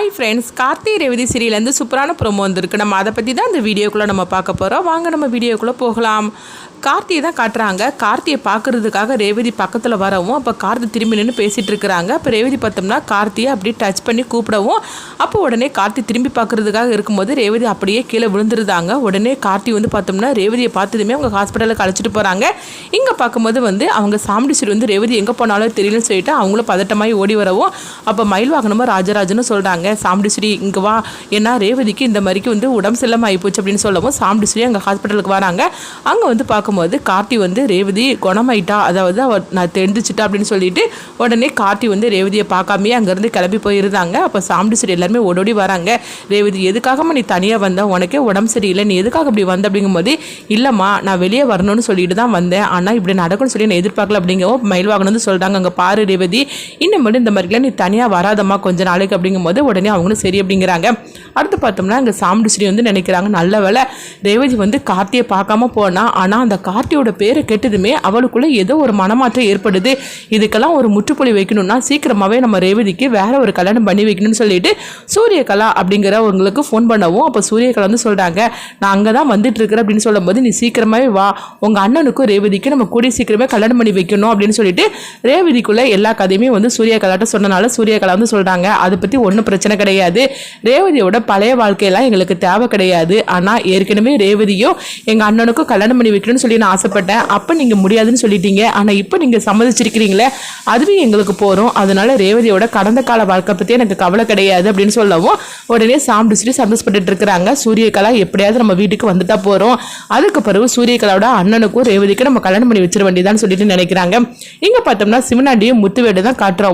Hi friends, Karthi Revathi சீரியலேருந்து சூப்பரான promo வந்திருக்கு. நம்ம அதை பற்றி தான் இந்த வீடியோக்குள்ளே நம்ம பார்க்க போகிறோம். வாங்க நம்ம வீடியோக்குள்ளே போகலாம். கார்த்தியை தான் காட்டுறாங்க. கார்த்தியை பார்க்குறதுக்காக ரேவதி பக்கத்தில் வரவும் அப்போ கார்த்தி திரும்பி நின்று பேசிகிட்டு இருக்கிறாங்க. அப்போ ரேவதி பார்த்தோம்னா கார்த்தியை அப்படியே டச் பண்ணி கூப்பிடவும் அப்போ உடனே கார்த்தி திரும்பி பார்க்குறதுக்காக இருக்கும்போது ரேவதி அப்படியே கீழே விழுந்துருந்தாங்க. உடனே கார்த்தி வந்து பார்த்தோம்னா ரேவதியை பார்த்ததுமே அவங்க ஹாஸ்பிட்டலுக்கு அழைச்சிட்டு போகிறாங்க. இங்கே பார்க்கும்போது வந்து அவங்க சாமுண்டீஸ்வரி வந்து ரேவதி எங்கே போனாலும் தெரியலன்னு சொல்லிட்டு அவங்களும் பதட்டமாகி ஓடி வரவும் அப்போ மயில் வாகனமாக ராஜராஜன்னு சொல்கிறாங்க. சாமுண்டீஸ்வரி இங்கே வா, ஏன்னா ரேவதிக்கு இந்த மாதிரிக்கு வந்து உடம்பு செல்லாமல் ஆகிப்போச்சு அப்படின்னு சொல்லவும் சாமுண்டீஸ்வரி அங்கே ஹாஸ்பிட்டலுக்கு வராங்க. அங்கே வந்து பார்க்கும்போது கார்த்தி வந்து ரேவதி குணமாயிட்டா, அதாவது அவர் நான் தெரிஞ்சிச்சிட்டா அப்படின்னு சொல்லிட்டு உடனே கார்த்தி வந்து ரேவதியை பார்க்காமே அங்கேருந்து கிளம்பி போயிருந்தாங்க. அப்போ சாமுண்டீஸ்வரி எல்லாருமே ஓடோடி வராங்க. ரேவதி எதுக்காகமா நீ தனியாக வந்த, உனக்கே உடம்பு சரியில்லை, நீ எதுக்காக இப்படி வந்த அப்படிங்கும்போது இல்லைம்மா நான் வெளியே வரணும்னு சொல்லிட்டு தான் வந்தேன், ஆனால் இப்படி நடக்கும்னு சொல்லி நான் எதிர்பார்க்கல அப்படிங்கவும் மயில் வாகனம் வந்து சொல்கிறாங்க. அங்கே பாரு ரேவதி, இன்னும் இந்த மாதிரிலாம் நீ தனியாக வராதம்மா கொஞ்ச நாளைக்கு அப்படிங்கும்போது உடனே அவங்களும் சரி அப்படிங்கிறாங்க. அடுத்து பார்த்தோம்னா அங்கே சாமுண்டீஸ்வரி வந்து நினைக்கிறாங்க, நல்ல வேலை ரேவதி வந்து கார்த்தியை பார்க்காம போனா, ஆனால் அந்த கார்த்தியோட பேரை கேட்டதுமே அவளுக்குள்ள ஏதோ ஒரு மனமாற்றம் ஏற்படுது. இதுக்கெல்லாம் ஒரு முற்றுப்புள்ளி வைக்கணும்னா சீக்கிரமாகவே நம்ம ரேவதிக்கு வேற ஒரு கல்யாணம் பண்ணி வைக்கணும்னு சொல்லிட்டு சூரியகலா அப்படிங்கிறவங்களுக்கு ஃபோன் பண்ணவும் அப்போ சூரியகலா வந்து சொல்கிறாங்க, நான் அங்கே தான் வந்துட்டு இருக்கிறேன் அப்படின்னு சொல்லும்போது நீ சீக்கிரமாகவே வா, உங்கள் அண்ணனுக்கும் ரேவதிக்கு நம்ம கூடிய சீக்கிரமே கல்யாணம் பண்ணி வைக்கணும் அப்படின்னு சொல்லிட்டு ரேவதிக்குள்ள எல்லா கதையுமே வந்து சூரியகலாட்ட சொன்னனால சூரியகலா வந்து சொல்கிறாங்க, அதை பற்றி ஒன்றும் பிரச்சனை கிடையாது, ரேவதியோட பழைய வாழ்க்கையெல்லாம் எங்களுக்கு தேவை கிடையாது, ஆனால் ஏற்கனவே ரேவதியும் எங்கள் அண்ணனுக்கும் கல்யாணம் பண்ணி வைக்கணும்னு சொல்லி நான் ஆசைப்பட்டேன், அப்போ நீங்கள் முடியாதுன்னு சொல்லிட்டீங்க, ஆனால் இப்போ நீங்கள் சம்மதிச்சிருக்கிறீங்களே அதுவே எங்களுக்கு போகிறோம், அதனால ரேவதியோட கடந்த கால வாழ்க்கை பற்றி எனக்கு கவலை கிடையாது அப்படின்னு சொல்லவும் உடனே சாமுண்டீஸ்வரி சந்தோஷப்பட்டு இருக்கிறாங்க. சூரியகலா எப்படியாவது நம்ம வீட்டுக்கு வந்துட்டா போகிறோம், அதுக்கு பிறகு சூரியகலாவோட அண்ணனுக்கும் ரேவதிக்கு நம்ம கல்யாணம் பண்ணி வச்சிட வேண்டியதான்னு சொல்லிட்டு நினைக்கிறாங்க. இங்கே பார்த்தோம்னா சிவனாண்டியும் முத்துவேடு தான் காட்டுறோம்.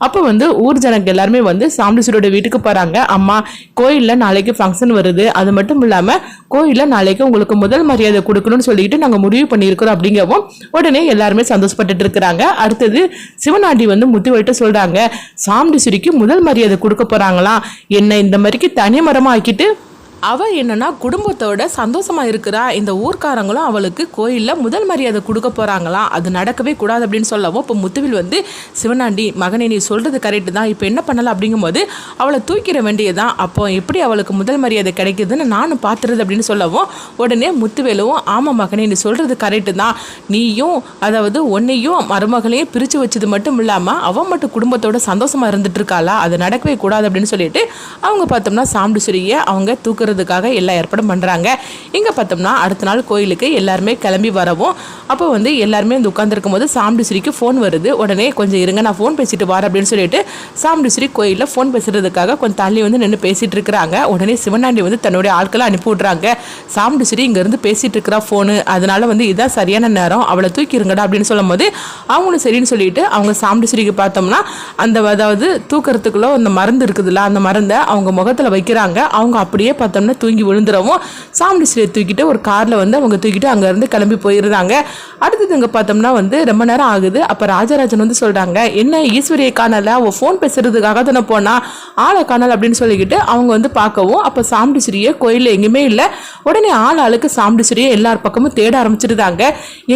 அப்போ வந்து ஊர் ஜனங்க எல்லாருமே வந்து சாமுண்டீஸ்வரியோட வீட்டுக்கு போகிறாங்க. அம்மா கோயிலில் நாளைக்கு ஃபங்க்ஷன் வருது, அது மட்டும் இல்லாமல் கோயிலில் நாளைக்கு உங்களுக்கு முதல் மரியாதை கொடுக்கணும்னு சொல்லிட்டு நாங்கள் முடிவு பண்ணியிருக்கிறோம் அப்படிங்கவும் உடனே எல்லாருமே சந்தோஷப்பட்டு இருக்கிறாங்க. அடுத்தது சிவனாண்டி வந்து முத்துவேட்டு சொல்றாங்க, சாமுண்டீஸ்வரிக்கு முதல் மரியாதை கொடுக்க போறாங்களாம், என்ன இந்த மாதிரிக்கு தனி மரமா ஆக்கிட்டு அவள் என்னன்னா குடும்பத்தோட சந்தோஷமாக இருக்கிறா, இந்த ஊர்க்காரங்களும் அவளுக்கு கோயிலில் முதல் மரியாதை கொடுக்க போகிறாங்களாம், அது நடக்கவே கூடாது அப்படின்னு சொல்லவும் இப்போ முத்துவில் வந்து சிவனாண்டி மகனே நீ சொல்கிறது கரெக்டு தான், இப்போ என்ன பண்ணலாம் அப்படிங்கும்போது அவளை தூக்கிட வேண்டியதுதான், அப்போ எப்படி அவளுக்கு முதல் மரியாதை கிடைக்குதுன்னு நானும் பார்த்துறது அப்படின்னு சொல்லவும் உடனே முத்துவேலும் ஆமாம் மகனே நீ சொல்கிறது கரெக்டு தான், நீயும் அதாவது உன்னையும் மருமகளையும் பிரித்து வச்சது மட்டும் இல்லாமல் அவன் மட்டும் குடும்பத்தோட சந்தோஷமாக இருந்துட்டு இருக்காளா, அது நடக்கவே கூடாது அப்படின்னு சொல்லிட்டு அவங்க பார்த்தோம்னா சாமுண்டீஸ்வரியை அவங்க தூக்குறது எல்லா ஏற்பாடும் பண்றாங்க. இங்க பார்த்தோம்னா அடுத்த நாள் கோயிலுக்கு எல்லாருமே கிளம்பி வரவும் அப்போ வந்து எல்லாருமே வந்து உட்கார்ந்துருக்கும் போது சாமுண்டீஸ்வரிக்கு ஃபோன் வருது. உடனே கொஞ்சம் இருங்க நான் ஃபோன் பேசிட்டு வரேன் அப்படின்னு சொல்லிட்டு சாமுண்டீஸ்வரி கோயிலில் ஃபோன் பேசுறதுக்காக கொஞ்சம் தள்ளி வந்து நின்று பேசிட்டு இருக்கிறாங்க. உடனே சிவனாண்டி வந்து தன்னுடைய ஆட்களை அனுப்பி விட்றாங்க. சாமுண்டீஸ்வரி இங்க இருந்து பேசிட்டு இருக்கிறா ஃபோனு, அதனால வந்து இதான் சரியான நேரம், அவளை தூக்கிருங்கடா அப்படின்னு சொல்லும் போது அவங்களும் சரின்னு சொல்லிட்டு அவங்க சாமுண்டீஸ்வரிக்கு பார்த்தோம்னா அந்த அதாவது தூக்கிறதுக்குள்ள அந்த மருந்து இருக்குதுல்ல அந்த மருந்தை அவங்க முகத்துல வைக்கிறாங்க. அவங்க அப்படியே பார்த்தோம்னா தூங்கி விழுந்துடவும் சாமுண்டீஸ்வரியை தூக்கிட்டு ஒரு காரில் வந்து அவங்க தூக்கிட்டு அங்கேருந்து கிளம்பி போயிருந்தாங்க. அடுத்தது இங்கே பார்த்தோம்னா வந்து ரொம்ப நேரம் ஆகுது. அப்போ ராஜராஜன் வந்து சொல்கிறாங்க, என்ன ஈஸ்வரியை காணலை, அவள் ஃபோன் பேசுறதுக்காக தானே போனா, ஆளை காணலை அப்படின்னு சொல்லிக்கிட்டு அவங்க வந்து பார்க்கவும் அப்போ சாமுண்டீஸ்வரியை கோயிலில் எங்கேயுமே இல்லை. உடனே ஆளுக்கு சாமுண்டீஸ்வரியை எல்லார் பக்கமும் தேட ஆரம்பிச்சிருந்தாங்க.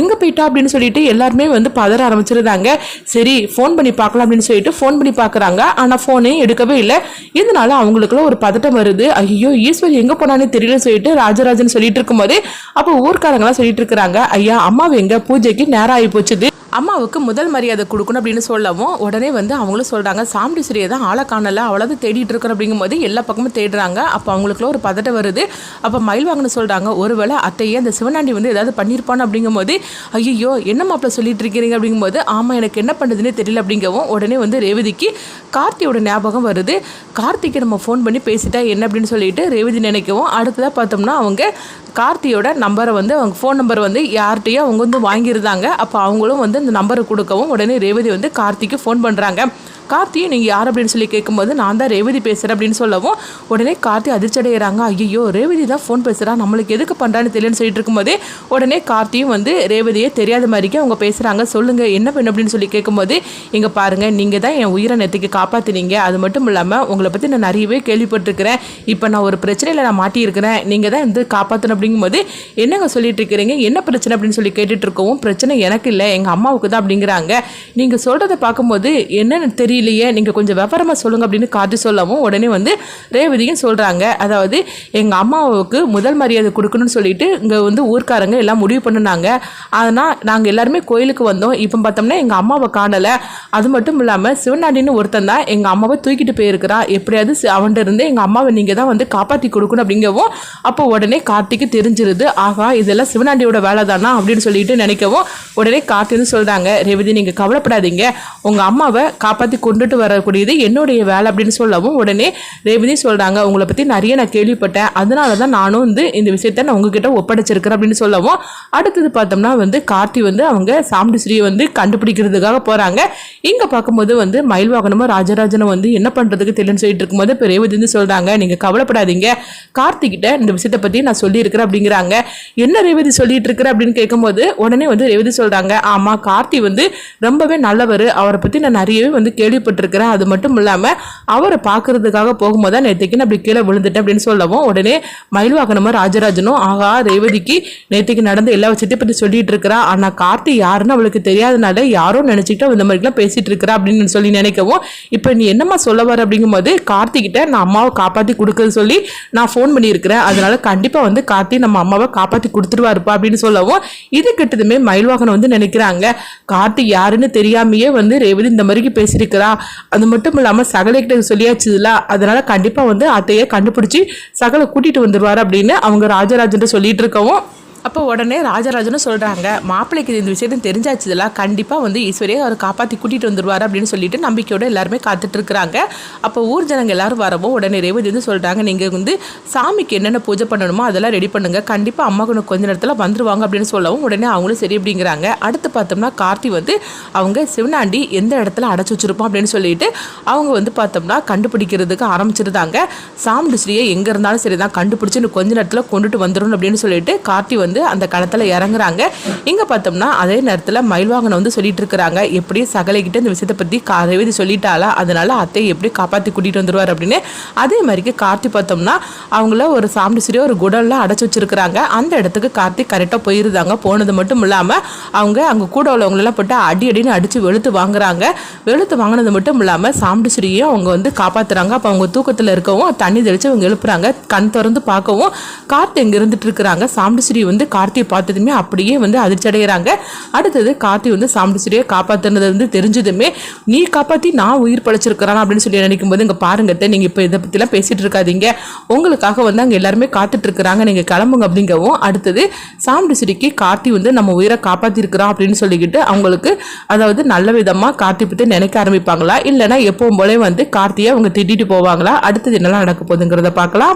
எங்கே போயிட்டா அப்படின்னு சொல்லிட்டு எல்லாருமே வந்து பதற ஆரம்பிச்சிருந்தாங்க. சரி ஃபோன் பண்ணி பார்க்கலாம் அப்படின்னு சொல்லிட்டு ஃபோன் பண்ணி பார்க்குறாங்க. ஆனால் ஃபோனே எடுக்கவே இல்லை. இதனால அவங்களுக்குள்ள ஒரு பதட்டம் வருது. ஐயோ ஈஸ்வரி எங்க போனானே தெரியலன்னு சொல்லிட்டு ராஜராஜன் சொல்லிட்டு இருக்கும்போது அப்போ ஊர்க்காரங்களாம் சொல்லிட்டு இருக்கிறாங்க, ஐயா அம்மாவை எங்க பூஜைக்கு நேரம் ஆகி போச்சுது, அம்மாவுக்கு முதல் மரியாதை கொடுக்கணும் அப்படின்னு சொல்லவும் உடனே வந்து அவங்களும் சொல்கிறாங்க, சாமுண்டீஸ்வரியை தான் ஆளை காணலை, அவளாவது தேடிட்டு இருக்கிற அப்படிங்கும்போது எல்லா பக்கமும் தேடுறாங்க. அப்போ அவங்களுக்குள்ள ஒரு பதட்டம் வருது. அப்போ மயில் வாங்கன்னு சொல்கிறாங்க, ஒருவேளை அத்தையே அந்த சிவனாண்டி வந்து ஏதாவது பண்ணியிருப்பான்னு அப்படிங்கும்போது ஐயோ என்ன மாப்பிள்ள சொல்லிட்டு இருக்கிறீங்க அப்படிங்கும்போது ஆமாம் எனக்கு என்ன பண்ணுதுன்னே தெரியல அப்படிங்கவும் உடனே வந்து ரேவதிக்கு கார்த்தியோட ஞாபகம் வருது. கார்த்திக்கு நம்ம ஃபோன் பண்ணி பேசிட்டா என்ன அப்படின்னு சொல்லிட்டு ரேவதி நினைக்கவும் அடுத்ததாக பார்த்தோம்னா அவங்க கார்த்தியோட நம்பரை வந்து அவங்க ஃபோன் நம்பர் வந்து யார்கிட்டையும் அவங்க வந்து வாங்கியிருந்தாங்க. அப்போ அவங்களும் வந்து அந்த நம்பரை கொடுக்கவும் உடனே ரேவதி வந்து கார்த்திக்கு ஃபோன் பண்ணுறாங்க. கார்த்தியை நீங்கள் யார் அப்படின்னு சொல்லி கேட்கும்போது நான் தான் ரேவதி பேசுகிறேன் அப்படின்னு சொல்லவும் உடனே கார்த்தி அதிர்ச்சி அடைகிறாங்க. ஐயோ ரேவதி தான் ஃபோன் பேசுகிறா, நம்மளுக்கு எதுக்கு பண்ணுறான்னு தெரியலன்னு சொல்லிட்டு இருக்கும்போதே உடனே கார்த்தியும் வந்து ரேவதியை தெரியாத மாதிரிக்கு அவங்க பேசுகிறாங்க. சொல்லுங்கள் என்ன பண்ணு அப்படின்னு சொல்லி கேட்கும்போது இங்கே பாருங்கள் நீங்கள் தான் என் உயிரை நேற்றுக்கு காப்பாற்றினீங்க, அது மட்டும் இல்லாமல் உங்களை பற்றி நான் நிறையவே கேள்விப்பட்டிருக்கிறேன், இப்போ நான் ஒரு பிரச்சனையில் நான் மாட்டியிருக்கிறேன், நீங்கள் தான் வந்து காப்பாற்றணும் அப்படிங்கும்போது என்னங்க சொல்லிட்டு இருக்கிறீங்க, என்ன பிரச்சனை அப்படின்னு சொல்லி கேட்டுட்டு இருக்கவும் பிரச்சனை எனக்கு இல்லை எங்கள் அம்மாவுக்கு தான் அப்படிங்கிறாங்க. நீங்கள் சொல்கிறத பார்க்கும்போது என்னென்னு தெரியும் புரியலையே, நீங்கள் கொஞ்சம் விவரமாக சொல்லுங்கள் அப்படின்னு கார்த்தி சொல்லவும் உடனே வந்து ரேவதியும் சொல்கிறாங்க, அதாவது எங்கள் அம்மாவுக்கு முதல் மரியாதை கொடுக்கணும்னு சொல்லிட்டு இங்கே வந்து ஊர்க்காரங்க எல்லாம் முடிவு பண்ணினாங்க. அதனால் நாங்கள் எல்லாருமே கோயிலுக்கு வந்தோம். இப்போ பார்த்தோம்னா எங்கள் அம்மாவை காணலை. அது மட்டும் இல்லாமல் சிவனாண்டின்னு ஒருத்தன் தான் எங்கள் அம்மாவை தூக்கிட்டு போயிருக்கிறான். எப்படியாவது அவன்கிட்ட இருந்து எங்கள் அம்மாவை நீங்கள் தான் வந்து காப்பாற்றி கொடுக்கணும் அப்படிங்கவும் அப்போ உடனே கார்த்திக்கு தெரிஞ்சிருது, ஆகா இதெல்லாம் சிவனாண்டியோட வேலை தானா அப்படின்னு சொல்லிட்டு நினைக்கவும் உடனே கார்த்தி வந்து சொல்கிறாங்க, ரேவதி நீங்கள் கவலைப்படாதீங்க, உங்கள் அம்மாவை காப்பாற்றி கொண்டுட்டு வரக்கூடியது என்னுடைய வேலை அப்படின்னு சொல்லவும் உடனே ரேவதி சொல்கிறாங்க, உங்களை பற்றி நிறைய நான் கேள்விப்பட்டேன், அதனால தான் நானும் வந்து இந்த விஷயத்த நான் உங்ககிட்ட ஒப்படைச்சிருக்கிறேன் அப்படின்னு சொல்லவும் அடுத்தது பார்த்தோம்னா வந்து கார்த்தி வந்து அவங்க சாமுண்டீஸ்வரியை வந்து கண்டுபிடிக்கிறதுக்காக போகிறாங்க. இங்கே பார்க்கும்போது வந்து மயில்வாகனமும் ராஜராஜனும் வந்து என்ன பண்ணுறதுக்கு தெரியலன்னு சொல்லிட்டு இருக்கும்போது இப்போ ரேவதி வந்து சொல்கிறாங்க, நீங்கள் கவலைப்படாதீங்க, கார்த்திகிட்ட இந்த விஷயத்தை பற்றி நான் சொல்லியிருக்கிறேன் அப்படிங்கிறாங்க. என்ன ரேவதி சொல்லிட்டு இருக்கிற அப்படின்னு கேட்கும்போது உடனே வந்து ரேவதி சொல்கிறாங்க, ஆமாம் கார்த்தி வந்து ரொம்பவே நல்லவர், அவரை பற்றி நான் நிறையவே வந்து கேள்விப்பட்டிருக்கிறேன், அது மட்டும் இல்லாமல் அவரை பார்க்கறதுக்காக போகும்போது தான் நேற்றுக்கு நான் அப்படி கீழே விழுந்துட்டேன் அப்படின்னு சொல்லவும் உடனே மயில்வாகனமும் ராஜராஜனும், ஆகா ரேவதிக்கு நேற்றுக்கு நடந்த எல்லா விஷயத்தையும் பற்றி சொல்லிட்டு இருக்கிறா, ஆனால் கார்த்தி யாருன்னு அவளுக்கு தெரியாதனால யாரோ நினச்சிக்கிட்டு இந்த மாதிரிலாம் பேசிட்டு இருக்கிறா அப்படின்னு சொல்லி நினைக்கவும் இப்போ நீ என்னம்மா சொல்ல வர அப்படிங்கும்போது கார்த்திகிட்ட நான் அம்மாவை காப்பாற்றி கொடுக்குறது சொல்லி நான் ஃபோன் பண்ணியிருக்கிறேன், அதனால கண்டிப்பாக வந்து கார்த்தி நம்ம அம்மாவை காப்பாற்றி கொடுத்துருவாருப்பா அப்படின்னு சொல்லவும் இது கிட்டதுமே மயில்வாகனம் வந்து நினைக்கிறாங்க, கார்த்தி யாருன்னு தெரியாமையே வந்து ரேவதி இந்த மாதிரிக்கு பேசியிருக்கிறா, அது மட்டும் இல்லாமல் சகலைக்கிட்ட சொல்லியாச்சுதுல, அதனால கண்டிப்பாக வந்து அத்தையை கண்டுபிடிச்சி சகலை கூட்டிகிட்டு வந்துடுவார் அப்படின்னு அவங்க ராஜராஜன் சொல்லிட்டு இருக்கவும் அப்போ உடனே ராஜராஜனும் சொல்கிறாங்க, மாப்பிள்ளைக்கு இந்த விஷயத்தையும் தெரிஞ்சாச்சுல, கண்டிப்பாக வந்து ஈஸ்வரியை அவர் காப்பாற்றி கூட்டிகிட்டு வந்துடுவார் அப்படின்னு சொல்லிட்டு நம்பிக்கையோடு எல்லாருமே காத்துட்ருக்குறாங்க. அப்போ ஊர் ஜனங்க எல்லாரும் வரவும் உடனே ரேவதி வந்து சொல்கிறாங்க, நீங்கள் வந்து சாமிக்கு என்னென்ன பூஜை பண்ணணுமோ அதெல்லாம் ரெடி பண்ணுங்கள், கண்டிப்பாக அம்மாவுக்கு கொஞ்ச நேரத்தில் வந்துடுவாங்க அப்படின்னு சொல்லவும் உடனே அவங்களும் சரி அப்படிங்கிறாங்க. அடுத்து பார்த்தோம்னா கார்த்தி வந்து அவங்க சிவனாண்டி எந்த இடத்துல அடைச்சி வச்சுருப்போம் அப்படின்னு சொல்லிட்டு அவங்க வந்து பார்த்தோம்னா கண்டுபிடிக்கிறதுக்கு ஆரம்பிச்சிருந்தாங்க. சாமுண்டீஸ்வரியை எங்கே இருந்தாலும் சரி தான் கண்டுபிடிச்சி கொஞ்ச நேரத்தில் கொண்டுட்டு வந்துடும் அப்படின்னு சொல்லிட்டு கார்த்தி வந்து அந்த களத்தில் இறங்குறாங்க. இங்கே பார்த்தோம்னா அதே நேரத்தில் மயில்வாகனம் வந்து சொல்லிட்டு இருக்கிறாங்க, எப்படி சகலைக்கிட்ட இந்த விஷயத்தை பற்றி ரேவதி சொல்லிட்டாளா, அதனால அத்தை எப்படி காப்பாற்றி கூட்டிகிட்டு வந்துடுவார் அப்படின்னு. அதே மாதிரிக்கு கார்த்தி பார்த்தோம்னா அவங்கள ஒரு சாமுண்டீஸ்வரியை ஒரு குடலில் அடைச்சி வச்சிருக்கிறாங்க. அந்த இடத்துக்கு கார்த்தி கரெக்டாக போயிருந்தாங்க. போனது மட்டும் இல்லாமல் அவங்க அங்கே கூட உள்ளவங்களெல்லாம் போட்டு அடின்னு அடித்து வெளுத்து வாங்குறாங்க. வெளுத்து வாங்கினது மட்டும் இல்லாமல் சாமுண்டீஸ்வரியையும் அவங்க வந்து காப்பாற்றுறாங்க. அப்போ அவங்க தூக்கத்தில் இருக்கவும் தண்ணி தெளித்து அவங்க எழுப்புறாங்க. கண் திறந்து பார்க்கவும் கார்த்தி இங்கே இருந்துட்டு இருக்கிறாங்க. சாமுண்டீஸ்வரி வந்து கார்த்தியை பார்த்ததுமே அப்படியே வந்து அதிர்ச்சி அடைகிறாங்க. அடுத்தது கார்த்தி வந்து சாமுண்டீஸ்வரியை காப்பாற்றுனது வந்து தெரிஞ்சதுமே, நீ காப்பாற்றி நான் உயிர் பழைச்சிருக்கிறான் அப்படின்னு சொல்லி நினைக்கும் போது, இங்கே பாருங்க நீங்கள் இப்போ இதை பற்றிலாம் பேசிகிட்டு இருக்காதீங்க, உங்களுக்காக வந்து அங்கே எல்லாருமே காத்துட்டு இருக்கிறாங்க, நீங்கள் கிளம்புங்க அப்படிங்கவும் அடுத்தது சாமுண்டீஸ்வரிக்கு கார்த்தி வந்து நம்ம உயிரை காப்பாற்றிருக்கிறோம் அப்படின்னு சொல்லிக்கிட்டு அவங்களுக்கு அதாவது நல்ல விதமாக கார்த்தி பற்றி நினைக்க ஆரம்பிப்பாங்களா, இல்லைனா எப்பவும் போலே வந்து கார்த்தியை அவங்க திட்டிட்டு போவாங்களா, அடுத்தது என்னெல்லாம் நடக்க போகுதுங்கிறத பார்க்கலாம்.